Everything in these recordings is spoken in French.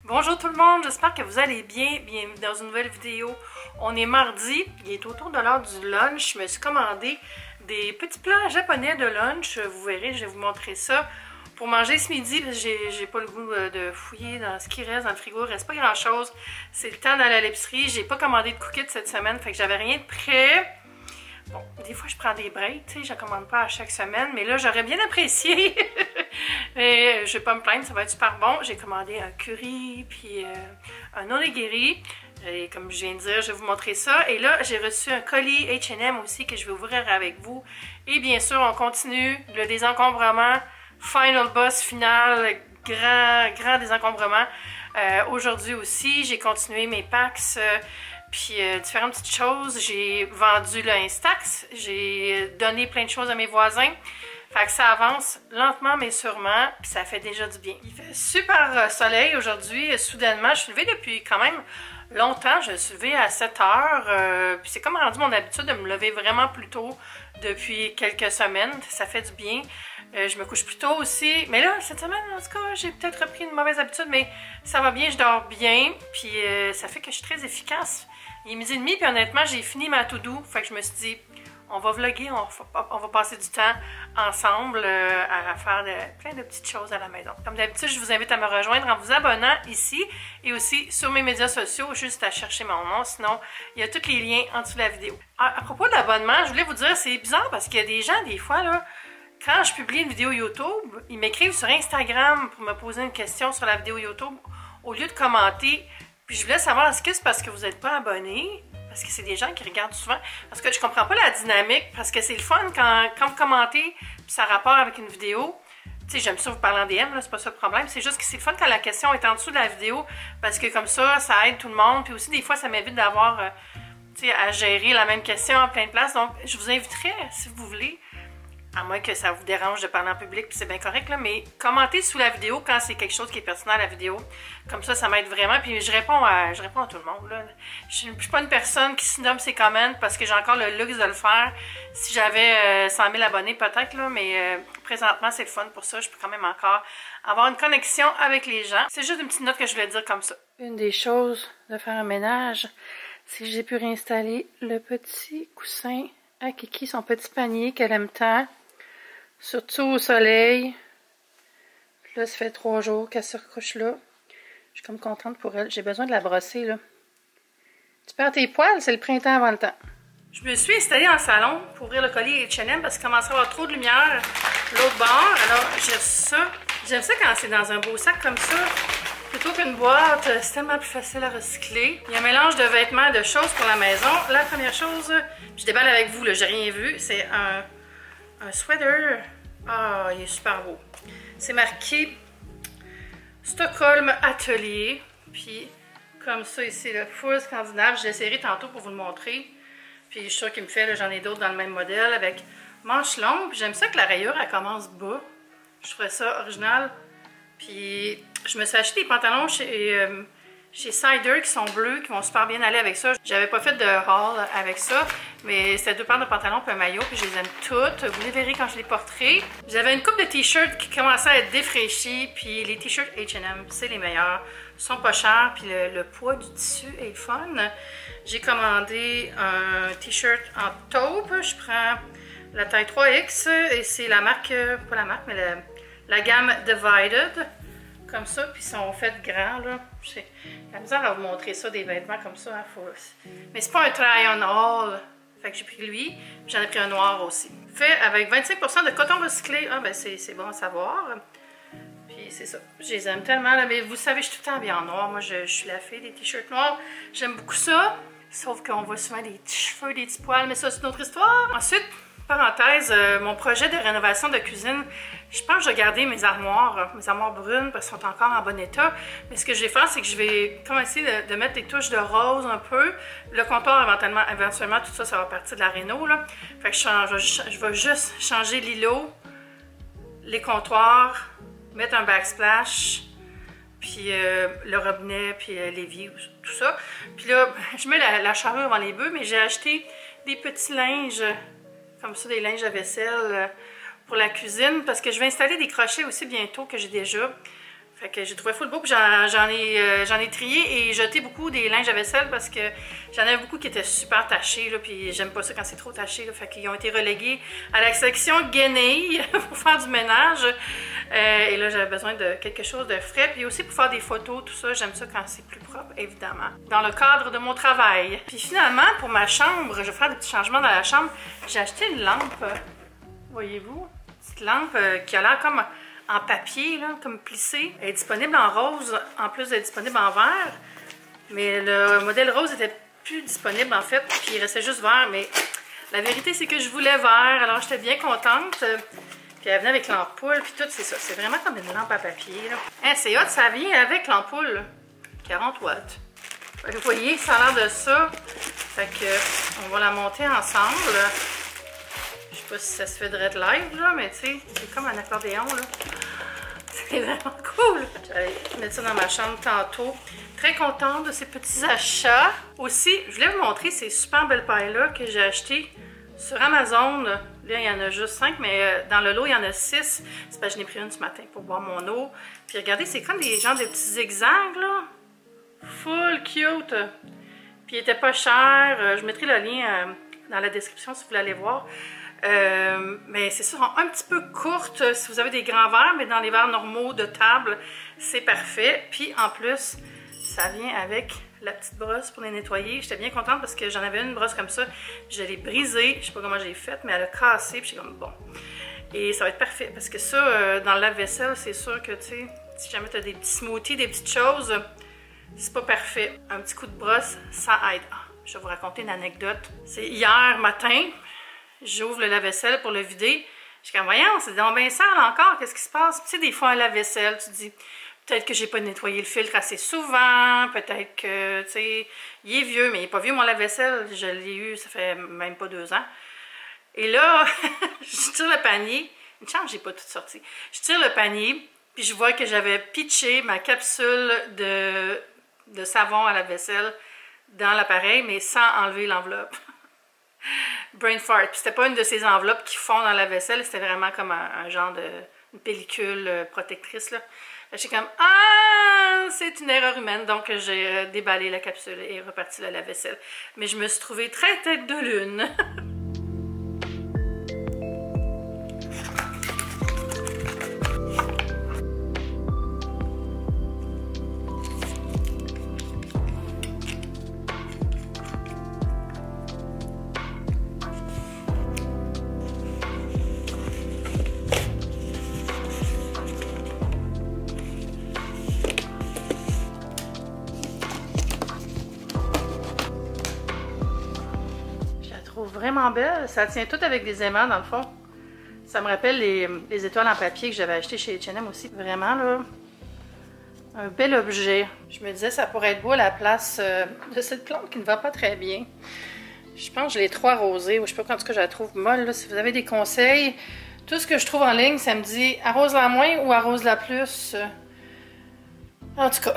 Bonjour tout le monde, j'espère que vous allez bien. Bienvenue dans une nouvelle vidéo. On est mardi, il est autour de l'heure du lunch. Je me suis commandé des petits plats japonais de lunch. Vous verrez, je vais vous montrer ça. Pour manger ce midi, parce que j'ai pas le goût de fouiller dans ce qui reste dans le frigo. Il reste pas grand chose. C'est le temps d'aller à l'épicerie. J'ai pas commandé de cookies cette semaine, fait que j'avais rien de prêt. Bon, des fois je prends des breaks, tu sais, je ne commande pas à chaque semaine, mais là j'aurais bien apprécié. Et je vais pas me plaindre, ça va être super bon. J'ai commandé un curry, puis un onigiri. Et comme je viens de dire, je vais vous montrer ça. Et là, j'ai reçu un colis H&M aussi que je vais ouvrir avec vous. Et bien sûr, on continue le désencombrement. Final boss final, grand désencombrement. Aujourd'hui aussi, j'ai continué mes packs. Puis différentes petites choses. J'ai vendu le Instax. J'ai donné plein de choses à mes voisins. Fait que ça avance lentement mais sûrement. Puis ça fait déjà du bien. Il fait super soleil aujourd'hui. Soudainement, je suis levée depuis quand même longtemps. Je suis levée à 7 heures. Puis c'est comme rendu mon habitude de me lever vraiment plus tôt depuis quelques semaines. Ça fait du bien. Je me couche plus tôt aussi. Mais là, cette semaine, en tout cas, j'ai peut-être repris une mauvaise habitude. Mais ça va bien, je dors bien. Puis ça fait que je suis très efficace. Il est 12h30, puis honnêtement, j'ai fini ma to-do. Fait que je me suis dit, on va vlogger, on va passer du temps ensemble à faire plein de petites choses à la maison. Comme d'habitude, je vous invite à me rejoindre en vous abonnant ici et aussi sur mes médias sociaux, juste à chercher mon nom. Sinon, il y a tous les liens en dessous de la vidéo. À propos d'abonnement, je voulais vous dire, c'est bizarre parce qu'il y a des gens, des fois, là, quand je publie une vidéo YouTube, ils m'écrivent sur Instagram pour me poser une question sur la vidéo YouTube au lieu de commenter. Puis je voulais savoir, est-ce que c'est parce que vous n'êtes pas abonné? Parce que c'est des gens qui regardent souvent. Parce que je comprends pas la dynamique. Parce que c'est le fun quand vous commentez, puis ça a rapport avec une vidéo. Tu sais, j'aime ça vous parler en DM, là, c'est pas ça le problème. C'est juste que c'est le fun quand la question est en dessous de la vidéo. Parce que comme ça aide tout le monde. Puis aussi, des fois, ça m'évite d'avoir, tu sais, à gérer la même question en plein de places. Donc, je vous inviterai, si vous voulez, à moins que ça vous dérange de parler en public, puis c'est bien correct, là, mais commentez sous la vidéo quand c'est quelque chose qui est pertinent à la vidéo. Comme ça m'aide vraiment, puis je réponds à tout le monde, là. Je ne suis pas une personne qui se nomme ses comments parce que j'ai encore le luxe de le faire. Si j'avais 100 000 abonnés, peut-être, là, mais présentement, c'est le fun pour ça. Je peux quand même encore avoir une connexion avec les gens. C'est juste une petite note que je voulais dire comme ça. Une des choses de faire un ménage, c'est que j'ai pu réinstaller le petit coussin à Kiki, son petit panier qu'elle aime tant. Surtout au soleil. Là, ça fait 3 jours qu'elle se recouche là. Je suis comme contente pour elle. J'ai besoin de la brosser, là. Tu perds tes poils, c'est le printemps avant le temps. Je me suis installée en salon pour ouvrir le colis H&M parce qu'il commençait à avoir trop de lumière l'autre bord. Alors, j'ai reçu ça. J'aime ça quand c'est dans un beau sac comme ça. Plutôt qu'une boîte, c'est tellement plus facile à recycler. Il y a un mélange de vêtements, de choses pour la maison. La première chose, je déballe avec vous, là, j'ai rien vu, c'est un sweater. Ah, il est super beau. C'est marqué Stockholm Atelier. Puis, comme ça ici, le full scandinave. Je l'ai serré tantôt pour vous le montrer. Puis, je suis sûre qu'il me fait, j'en ai d'autres dans le même modèle avec manches longues. J'aime ça que la rayure, elle commence bas. Je trouvais ça original. Puis, je me suis acheté des pantalons chez Cider qui sont bleus, qui vont super bien aller avec ça. J'avais pas fait de haul avec ça, mais c'était 2 paires de pantalons et un maillot, puis je les aime toutes. Vous les verrez quand je les porterai. J'avais une coupe de t-shirts qui commençait à être défraîchis, puis les t-shirts H&M, c'est les meilleurs. Ils sont pas chers, puis le poids du tissu est le fun. J'ai commandé un t-shirt en taupe. Je prends la taille 3X, et c'est la marque, pas la marque, mais la gamme Divided. Comme ça, puis ils sont faits grands, là. J'ai la misère à vous montrer ça, des vêtements comme ça. Hein, mais c'est pas un try-on all. Fait que j'ai pris lui, puis j'en ai pris un noir aussi. Fait avec 25% de coton recyclé. Ah, ben c'est bon à savoir. Puis c'est ça. Je les aime tellement, là. Mais vous savez, je suis tout le temps bien en noir. Moi, je suis la fille des t-shirts noirs. J'aime beaucoup ça. Sauf qu'on voit souvent des petits cheveux, des petits poils, mais ça, c'est une autre histoire. Ensuite, parenthèse, mon projet de rénovation de cuisine, je pense que je vais garder mes armoires brunes parce qu'elles sont encore en bon état. Mais ce que je vais faire, c'est que je vais commencer de mettre des touches de rose un peu. Le comptoir, éventuellement, tout ça, ça va partir de la réno, là. Fait que je vais juste changer l'îlot, les comptoirs, mettre un backsplash, puis le robinet, puis l'évier, tout ça. Puis là, je mets la charrue avant les bœufs, mais j'ai acheté des petits linges, comme ça, des linges à vaisselle pour la cuisine, parce que je vais installer des crochets aussi bientôt que j'ai déjà. Fait que j'ai trouvé full beau, puis j'en ai trié et jeté beaucoup des linges à vaisselle parce que j'en avais beaucoup qui étaient super tachés, là, puis j'aime pas ça quand c'est trop taché, là, fait qu'ils ont été relégués à la section guenilles pour faire du ménage. Et là, j'avais besoin de quelque chose de frais, puis aussi pour faire des photos, tout ça, j'aime ça quand c'est plus propre, évidemment, dans le cadre de mon travail. Puis finalement, pour ma chambre, je vais faire des petits changements dans la chambre. J'ai acheté une lampe, voyez-vous, une petite lampe qui a l'air comme en papier, là, comme plissé. Elle est disponible en rose, en plus d'être disponible en vert. Mais le modèle rose était plus disponible, en fait, puis il restait juste vert. Mais la vérité, c'est que je voulais vert, alors j'étais bien contente. Puis elle venait avec l'ampoule, puis tout, c'est ça. C'est vraiment comme une lampe à papier, là. Hein, c'est hot, ça vient avec l'ampoule. 40 watts. Vous voyez, ça a l'air de ça. Fait que, on va la monter ensemble. Je sais pas si ça se fait de red live, là, mais tu sais, c'est comme un accordéon, là. C'est vraiment cool. J'allais mettre ça dans ma chambre tantôt. Très contente de ces petits achats. Aussi, je voulais vous montrer ces super belles pailles-là que j'ai achetées sur Amazon. Là, il y en a juste 5, mais dans le lot, il y en a 6. C'est parce que je n'ai pris une ce matin pour boire mon eau. Puis regardez, c'est comme des genres de petits zigzags, là. Full cute. Puis il était pas cher. Je mettrai le lien dans la description si vous voulez aller voir. Mais c'est sûr, un petit peu courte si vous avez des grands verres, mais dans les verres normaux de table, c'est parfait. Puis en plus, ça vient avec la petite brosse pour les nettoyer. J'étais bien contente parce que j'en avais une brosse comme ça. Je l'ai brisée, je sais pas comment j'ai fait, mais elle a cassé. Puis j'étais comme bon. Et ça va être parfait parce que ça, dans le lave-vaisselle, c'est sûr que tu sais, si jamais tu as des petits smoothies, des petites choses, c'est pas parfait. Un petit coup de brosse, ça aide. Je vais vous raconter une anecdote. C'est hier matin. J'ouvre le lave-vaisselle pour le vider. Je suis comme, voyons, c'est donc bien sale encore, qu'est-ce qui se passe? Tu sais, des fois, un lave-vaisselle, tu te dis, peut-être que j'ai pas nettoyé le filtre assez souvent, peut-être que, tu sais, il est vieux, mais il est pas vieux, mon lave-vaisselle. Je l'ai eu, ça fait même pas 2 ans. Et là, je tire le panier. Une chance, j'ai pas tout sorti. Je tire le panier, puis je vois que j'avais pitché ma capsule de savon à lave-vaisselle dans l'appareil, mais sans enlever l'enveloppe. Brain fart. Puis c'était pas une de ces enveloppes qui fond dans la vaisselle, c'était vraiment comme un genre de une pellicule protectrice, là. J'étais comme, ah, c'est une erreur humaine. Donc j'ai déballé la capsule et reparti la vaisselle. Mais je me suis trouvée très tête de lune. Vraiment belle, ça tient tout avec des aimants dans le fond. Ça me rappelle les étoiles en papier que j'avais acheté chez H&M aussi. Vraiment là, un bel objet. Je me disais ça pourrait être beau à la place de cette plante qui ne va pas très bien. Je pense que je l'ai trop arrosée, ou je sais pas, en tout cas je la trouve molle là. Si vous avez des conseils, tout ce que je trouve en ligne, ça me dit arrose-la moins ou arrose-la plus. En tout cas,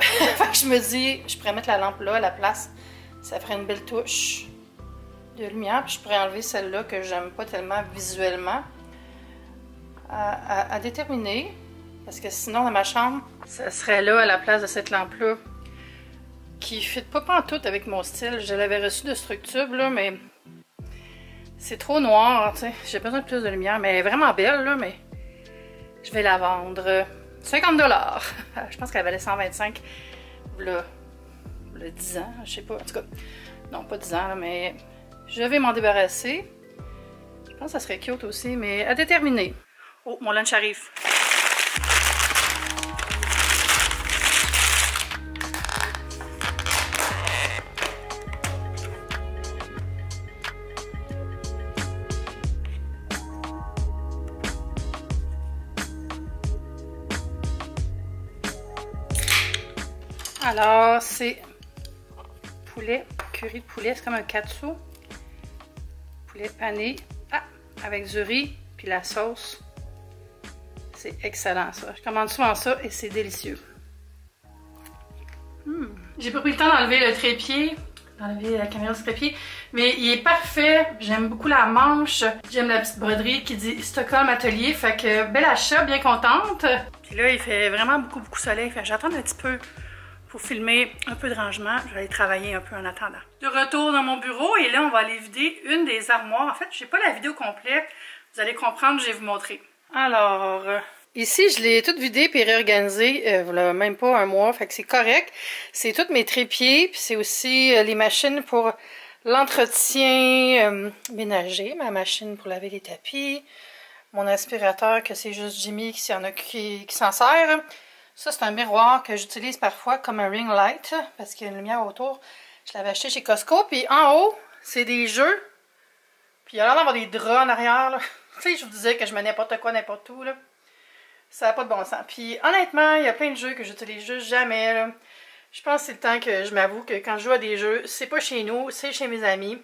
je me dis, je pourrais mettre la lampe là à la place, ça ferait une belle touche de lumière, puis je pourrais enlever celle-là que j'aime pas tellement visuellement à déterminer, parce que sinon dans ma chambre, ça serait là à la place de cette lampe-là qui ne fit pas pantoute avec mon style. Je l'avais reçu de Structube, là, mais c'est trop noir, tu sais. J'ai besoin de plus de lumière, mais elle est vraiment belle, là, mais je vais la vendre 50 $. Je pense qu'elle valait 125 le 10 ans, je sais pas, en tout cas, non pas 10 ans, là, mais je vais m'en débarrasser. Je pense que ça serait cute aussi, mais à déterminer. Oh, mon lunch arrive. Alors, c'est poulet, curry de poulet, c'est comme un katsu. Poulet pané, avec du riz, puis la sauce. C'est excellent ça. Je commande souvent ça et c'est délicieux. J'ai pas pris le temps d'enlever le trépied, d'enlever la caméra du trépied, mais il est parfait. J'aime beaucoup la manche. J'aime la petite broderie qui dit Stockholm Atelier. Fait que bel achat, bien contente. Puis Puis là, il fait vraiment beaucoup soleil. Fait que j'attends un petit peu pour filmer un peu de rangement. Je vais aller travailler un peu en attendant. De retour dans mon bureau et là, on va aller vider une des armoires. En fait, je n'ai pas la vidéo complète. Vous allez comprendre, je vais vous montrer. Alors, ici, je l'ai toute vidée puis réorganisée. Voilà, même pas un mois, fait que c'est correct. C'est tous mes trépieds, puis c'est aussi les machines pour l'entretien ménager. Ma machine pour laver les tapis. Mon aspirateur, que c'est juste Jimmy qui s'en sert. Ça, c'est un miroir que j'utilise parfois comme un ring light, parce qu'il y a une lumière autour. Je l'avais acheté chez Costco. Puis en haut, c'est des jeux. Puis il y a l'air d'avoir des draps en arrière, là. Tu sais, je vous disais que je mets n'importe quoi, n'importe où, là. Ça n'a pas de bon sens. Puis honnêtement, il y a plein de jeux que j'utilise juste jamais, là. Je pense que c'est le temps que je m'avoue que quand je joue à des jeux, c'est pas chez nous, c'est chez mes amis.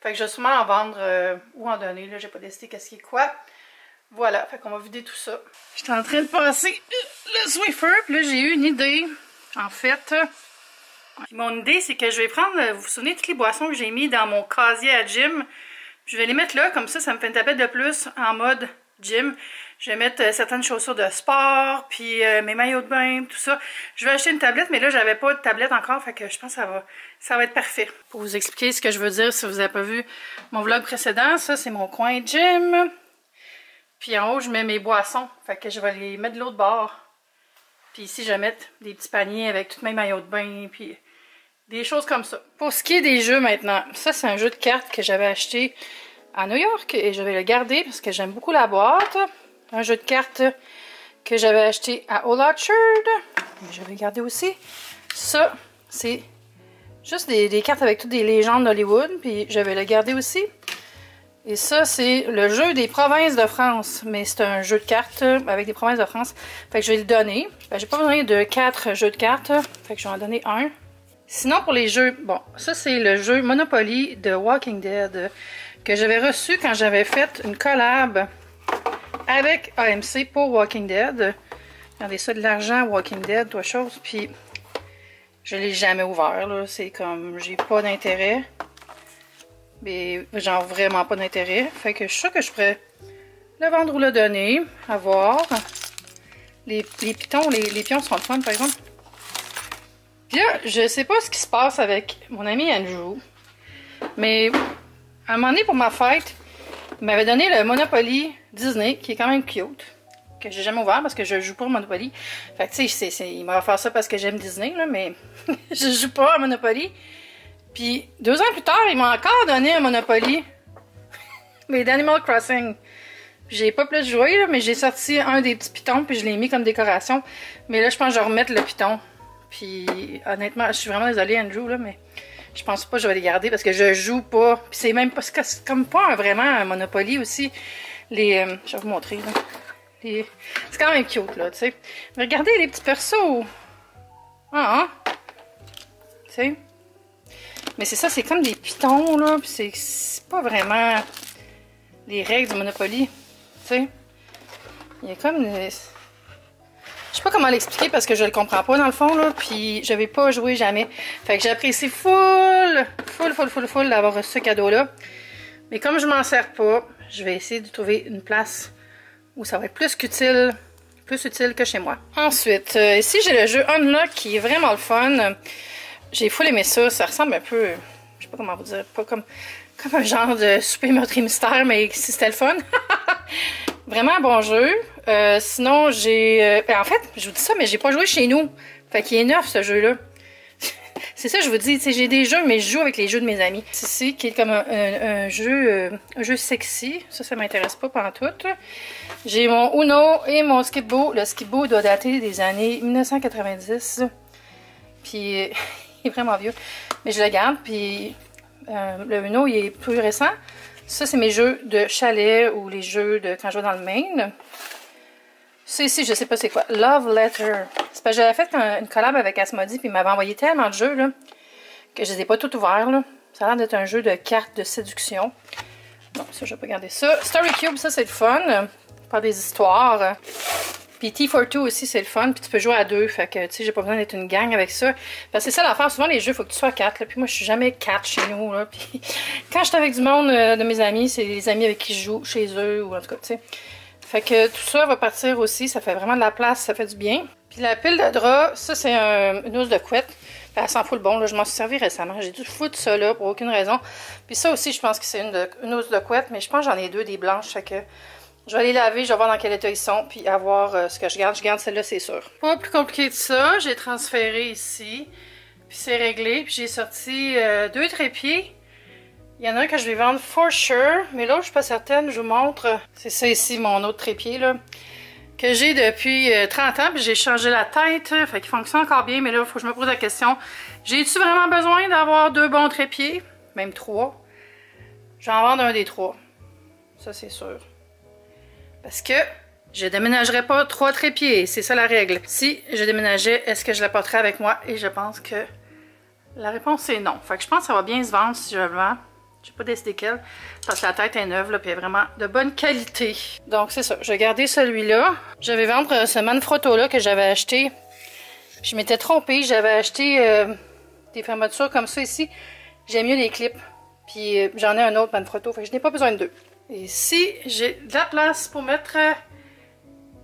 Fait que je vais sûrement en vendre ou en donner, là. J'ai pas décidé qu'est-ce qui est quoi. Voilà, fait qu'on va vider tout ça. J'étais en train de passer le Swiffer, puis là, j'ai eu une idée, en fait. Puis mon idée, c'est que je vais prendre, vous vous souvenez, toutes les boissons que j'ai mis dans mon casier à gym. Je vais les mettre là, comme ça me fait une tablette de plus en mode gym. Je vais mettre certaines chaussures de sport, puis mes maillots de bain, tout ça. Je vais acheter une tablette, mais là, j'avais pas de tablette encore, fait que je pense que ça va être parfait. Pour vous expliquer ce que je veux dire, si vous n'avez pas vu mon vlog précédent, ça, c'est mon coin gym. Puis en haut, je mets mes boissons, fait que je vais les mettre de l'autre bord. Puis ici, je vais mettre des petits paniers avec tous mes maillots de bain, puis des choses comme ça. Pour ce qui est des jeux maintenant, ça c'est un jeu de cartes que j'avais acheté à New York et je vais le garder parce que j'aime beaucoup la boîte. Un jeu de cartes que j'avais acheté à Old Orchard. Je vais le garder aussi. Ça, c'est juste des cartes avec toutes des légendes d'Hollywood, puis je vais le garder aussi. Et ça, c'est le jeu des provinces de France. Mais c'est un jeu de cartes avec des provinces de France. Fait que je vais le donner. J'ai pas besoin de 4 jeux de cartes. Fait que je vais en donner un. Sinon, pour les jeux, bon, ça c'est le jeu Monopoly de Walking Dead que j'avais reçu quand j'avais fait une collab avec AMC pour Walking Dead. Regardez ça, de l'argent Walking Dead, toi chose, puis je l'ai jamais ouvert, là. C'est comme, j'ai pas d'intérêt. Mais genre vraiment pas d'intérêt. Fait que je suis sûre que je pourrais le vendre ou le donner, à voir. Les pitons, les pions sont fun par exemple. Puis là, je sais pas ce qui se passe avec mon ami Andrew, mais à un moment donné pour ma fête, il m'avait donné le Monopoly Disney, qui est quand même cute, que j'ai jamais ouvert parce que je joue pas au Monopoly. Fait que tu sais, il m'a offert ça parce que j'aime Disney, là, mais je joue pas à Monopoly. Puis 2 ans plus tard, il m'a encore donné un Monopoly, mais d'Animal Crossing. J'ai pas plus joué, là, mais j'ai sorti un des petits pitons, puis je l'ai mis comme décoration. Mais là, je pense que je vais remettre le piton. Puis honnêtement, je suis vraiment désolée Andrew, là, mais je pense pas que je vais les garder parce que je joue pas. Puis c'est même pas, c'est comme pas vraiment un Monopoly aussi. Je vais vous montrer, là. C'est quand même cute, là, tu sais. Mais regardez les petits persos. Ah, hein? Tu sais. Mais c'est ça, c'est comme des pitons, là. Puis c'est pas vraiment les règles du Monopoly. Tu sais. Il y a comme des... Je sais pas comment l'expliquer parce que je le comprends pas dans le fond, là, puis j'avais pas joué jamais. Fait que j'apprécie full d'avoir reçu ce cadeau-là. Mais comme je m'en sers pas, je vais essayer de trouver une place où ça va être plus utile que chez moi. Ensuite, ici j'ai le jeu Unlock qui est vraiment le fun. J'ai full aimé ça, ça ressemble un peu, je sais pas comment vous dire, pas comme un genre de souper meurtrier mystère, mais si c'était le fun. Vraiment un bon jeu. Sinon, j'ai... en fait, je vous dis ça, mais j'ai pas joué chez nous. Fait qu'il est neuf, ce jeu-là. C'est ça, je vous dis. J'ai des jeux, mais je joue avec les jeux de mes amis. Ici, qui est comme un jeu sexy. Ça m'intéresse pas pantoute. J'ai mon Uno et mon Skip-Bo. Le Skip-Bo doit dater des années 1990. Puis, il est vraiment vieux. Mais je le garde. Puis, le Uno, il est plus récent. Ça, c'est mes jeux de chalet ou les jeux de quand je vais dans le Maine. Ça ici, je sais pas c'est quoi. Love Letter. C'est parce que j'avais fait une collab avec Asmodee, puis il m'avait envoyé tellement de jeux là, que je les ai pas tous ouverts. Là. Ça a l'air d'être un jeu de cartes de séduction. Donc ça, je vais pas garder ça. Story Cube, ça c'est le fun. Par des histoires. Puis T42 aussi, c'est le fun. Puis tu peux jouer à 2. Fait que, tu sais, j'ai pas besoin d'être une gang avec ça. Parce que c'est ça l'affaire. Souvent, les jeux, il faut que tu sois 4. Là. Puis moi, je suis jamais 4 chez nous. Là. Puis quand je suis avec du monde de mes amis, c'est les amis avec qui je joue chez eux. Ou en tout cas, tu sais. Fait que tout ça va partir aussi, ça fait vraiment de la place, ça fait du bien. Puis la pile de drap, ça c'est une housse de couette. Elle sent full bon, là, je m'en suis servi récemment. J'ai dû foutre ça là pour aucune raison. Puis ça aussi, je pense que c'est une housse de couette, mais je pense que j'en ai deux, des blanches, fait que je vais les laver, je vais voir dans quel état ils sont, puis à voir ce que je garde. Je garde celle-là, c'est sûr. Pas plus compliqué que ça, j'ai transféré ici, puis c'est réglé, puis j'ai sorti deux trépieds. Il y en a un que je vais vendre for sure, mais l'autre, je suis pas certaine, je vous montre. C'est ça ici, mon autre trépied, là, que j'ai depuis 30 ans, puis j'ai changé la tête, fait qu'il fonctionne encore bien, mais là, il faut que je me pose la question, j'ai-tu vraiment besoin d'avoir deux bons trépieds? Même trois. Je vais en vendre un des trois. Ça, c'est sûr. Parce que je déménagerai pas 3 trépieds, c'est ça la règle. Si je déménageais, est-ce que je l'apporterais avec moi? Et je pense que la réponse est non. Fait que je pense que ça va bien se vendre si je le vends. J'ai pas décidé quelle, parce que la tête est neuve, là, puis elle est vraiment de bonne qualité. Donc c'est ça, je vais garder celui-là. Je vais vendre ce Manfrotto-là que j'avais acheté. Je m'étais trompée, j'avais acheté des fermetures comme ça ici. J'aime mieux les clips. Puis j'en ai un autre Manfrotto, fait que je n'ai pas besoin de deux. Et ici, j'ai de la place pour mettre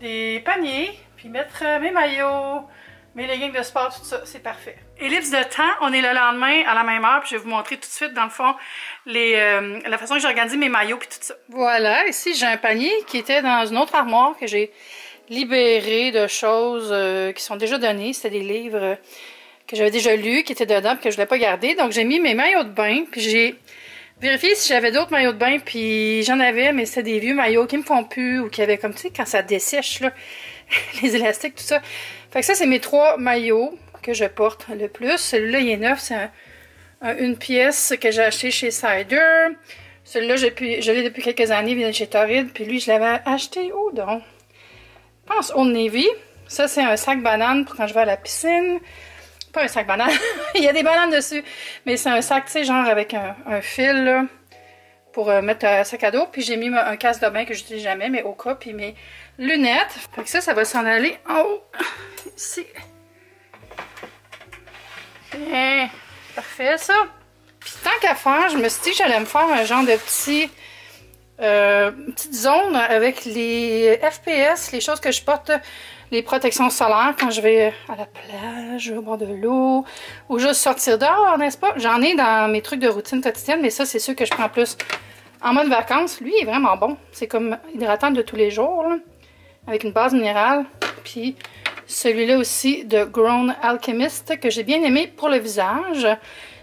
des paniers, puis mettre mes maillots, mes leggings de sport, tout ça, c'est parfait. Ellipse de temps, on est le lendemain à la même heure, puis je vais vous montrer tout de suite, dans le fond, la façon que j'ai organisé mes maillots, puis tout ça. Voilà, ici, j'ai un panier qui était dans une autre armoire que j'ai libéré de choses qui sont déjà données. C'était des livres que j'avais déjà lus, qui étaient dedans, puis que je ne voulais pas garder. Donc, j'ai mis mes maillots de bain, puis j'ai vérifié si j'avais d'autres maillots de bain, puis j'en avais, mais c'était des vieux maillots qui me font plus, ou qui avaient comme, tu sais, quand ça dessèche, là, les élastiques, tout ça. Fait que ça, c'est mes 3 maillots que je porte le plus. Celui-là, il est neuf, c'est une pièce que j'ai acheté chez Cider. Celui-là, je l'ai depuis quelques années, il vient de chez Torrid, puis lui, je l'avais acheté où donc? Je pense Old Navy. Ça, c'est un sac banane pour quand je vais à la piscine. Pas un sac banane, il y a des bananes dessus, mais c'est un sac, tu sais, genre avec un fil, là, pour mettre un sac à dos. Puis j'ai mis un casque de bain que j'utilise jamais, mais au cas, puis mes lunettes. Fait que ça va s'en aller en haut, ici. Bien, parfait, ça. Puis tant qu'à faire, je me suis dit que j'allais me faire un genre de petite zone avec les FPS, les choses que je porte, les protections solaires quand je vais à la plage, au bord de l'eau, ou juste sortir dehors, n'est-ce pas? J'en ai dans mes trucs de routine quotidienne, mais ça, c'est ceux que je prends plus en mode vacances. Lui, il est vraiment bon. C'est comme hydratant de tous les jours, là, avec une base minérale. Puis celui-là aussi de Grown Alchemist, que j'ai bien aimé pour le visage.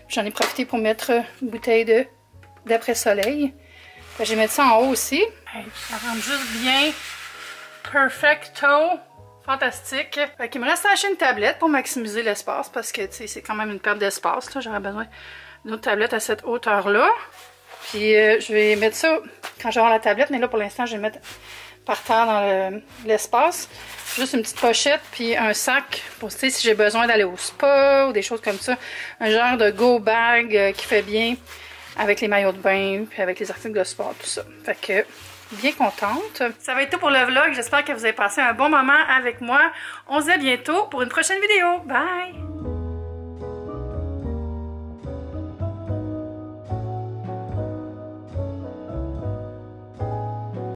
J'en ai profité pour mettre une bouteille d'après-soleil. Je vais mettre ça en haut aussi. Hey, ça rentre juste bien. Perfecto. Fantastique. Fait qu'il me reste à acheter une tablette pour maximiser l'espace parce que, tu sais, c'est quand même une perte d'espace. J'aurais besoin d'une autre tablette à cette hauteur-là. Puis, je vais mettre ça quand j'aurai la tablette, mais là, pour l'instant, je vais le mettre par terre dans l'espace. Juste une petite pochette, puis un sac pour, tu sais, si j'ai besoin d'aller au spa ou des choses comme ça. Un genre de go bag qui fait bien avec les maillots de bain, puis avec les articles de sport, tout ça. Fait que bien contente. Ça va être tout pour le vlog. J'espère que vous avez passé un bon moment avec moi. On se dit à bientôt pour une prochaine vidéo. Bye!